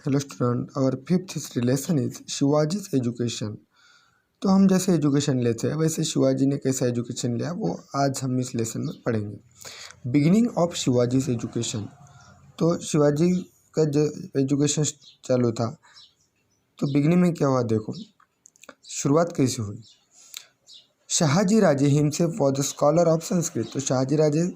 Hello student, our fifth relation is Shivaji's education. तो हम जैसे एजुकेशन लेते हैं वैसे शिवाजी ने कैसा एजुकेशन लिया वो आज हम इस लेसन में पढ़ेंगे। Beginning of Shivaji's education. तो शिवाजी का जो एजुकेशन चालू था तो बिगिनिंग में क्या हुआ देखो, शुरुआत कैसे हुई। Shahaji Raje himself was the scholar of Sanskrit. तो शहाजी राजे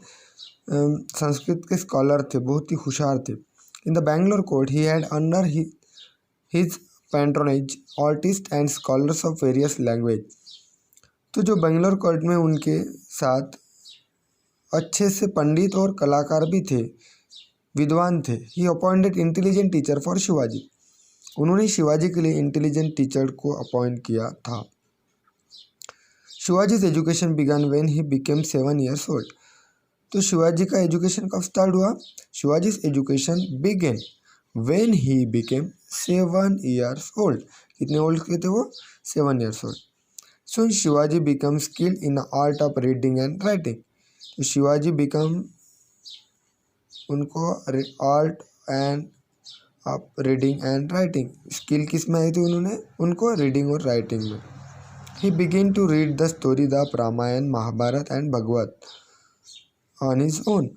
संस्कृत के स्कॉलर थे, बहुत ही होशियार थे। In the Bangalore court he had under his patronage artist and scholars of various language. तो जो बेंगलोर कोर्ट में उनके साथ अच्छे से पंडित और कलाकार भी थे, विद्वान थे। ही appointed intelligent teacher for Shivaji. उन्होंने शिवाजी के लिए इंटेलिजेंट टीचर को अपॉइंट किया था। Shivaji's education began when he became 7 years old। तो शिवाजी का एजुकेशन कब स्टार्ट हुआ? Shivaji's education began when he became 7 years old। कितने ओल्ड के थे वो? 7 years old। So Shivaji became skilled in the art of reading and writing. तो शिवाजी बिकम उनको art and of reading and writing skill किस में आई थी उन्होंने? उनको रीडिंग और राइटिंग में। He begin to read the stories of Ramayana, Mahabharata and Bhagwat on his own.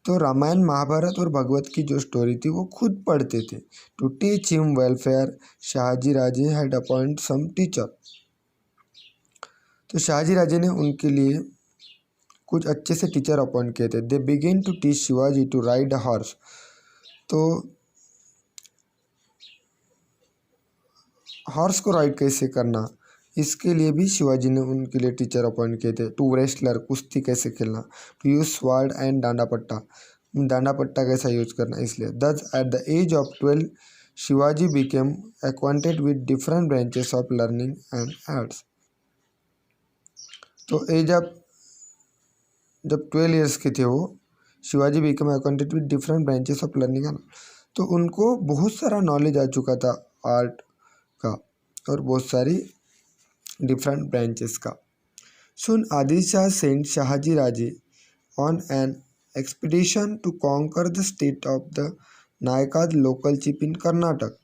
तो रामायण, महाभारत और भगवत की जो स्टोरी थी वो खुद पढ़ते थे। To teach him welfare Shahaji Raje had appoint some teacher. तो शाहजी राजे ने उनके लिए कुछ अच्छे से टीचर अपॉइंट किए थे। They begin to teach Shivaji to ride a horse. तो हॉर्स को राइड कैसे करना, इसके लिए भी शिवाजी ने उनके लिए टीचर अपॉइंट किए थे। टू रेसलर, कुश्ती कैसे खेलना। टू यूज स्वार्ड एंड डांडा पट्टा, डांडा पट्टा कैसा यूज करना, इसलिए। Thus at the age of 12 Shivaji became acquainted with different branches of learning and arts. तो एज ऑफ जब 12 years के थे वो, Shivaji became acquainted with different branches of learning and, तो उनको बहुत सारा नॉलेज आ चुका था आर्ट का और बहुत सारी डिफरेंट ब्रांचेस का। Soon Adil Shah sent Shahji Raje on an expedition to conquer the state of the नायकाद लोकल चिप इन कर्नाटक।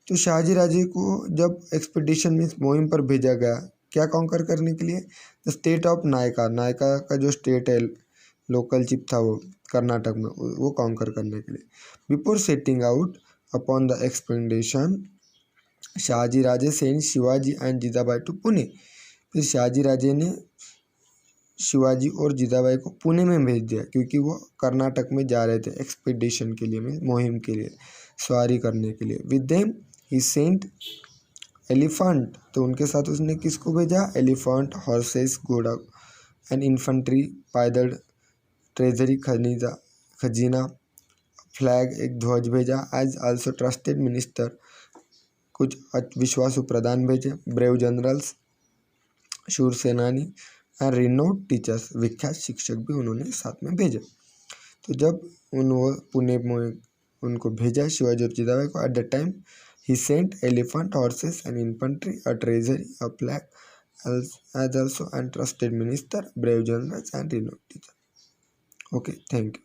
तो शाहजी राजे को जब एक्सपीडिशन में मुहिम पर भेजा गया, क्या कॉन्कर करने के लिए? The state of Nykaa, Nykaa का जो स्टेट है लोकल चिप था वो कर्नाटक में, वो कॉन्कर करने के लिए। Before setting out upon the expedition Shahaji Raje sent Shivaji and Jijabai to Pune. फिर शाहजी राजे ने शिवाजी और जीजाबाई को पुणे में भेज दिया, क्योंकि वो कर्नाटक में जा रहे थे एक्सपीडिशन के लिए, में मुहिम के लिए, सवारी करने के लिए। With them he sent elephant. तो उनके साथ उसने किसको भेजा? एलिफेंट, हॉर्सेस, घोड़ा एंड इन्फेंट्री, पैदल, ट्रेजरी, खजीना, फ्लैग, एक ध्वज भेजा। एज आल्सो ट्रस्टेड मिनिस्टर, कुछ विश्वासु प्रधान भेजे। ब्रेव जनरल्स, शूर सेनानी एंड रिनोड टीचर्स, विख्यात शिक्षक भी उन्होंने साथ में भेजे। तो जब पुणे में उनको भेजा शिवाजी और जीजाबाई को, at the time he sent elephant, horses and infantry, a treasury, a flag as also and trusted minister, brave generals and renowned teacher. Okay, thank you.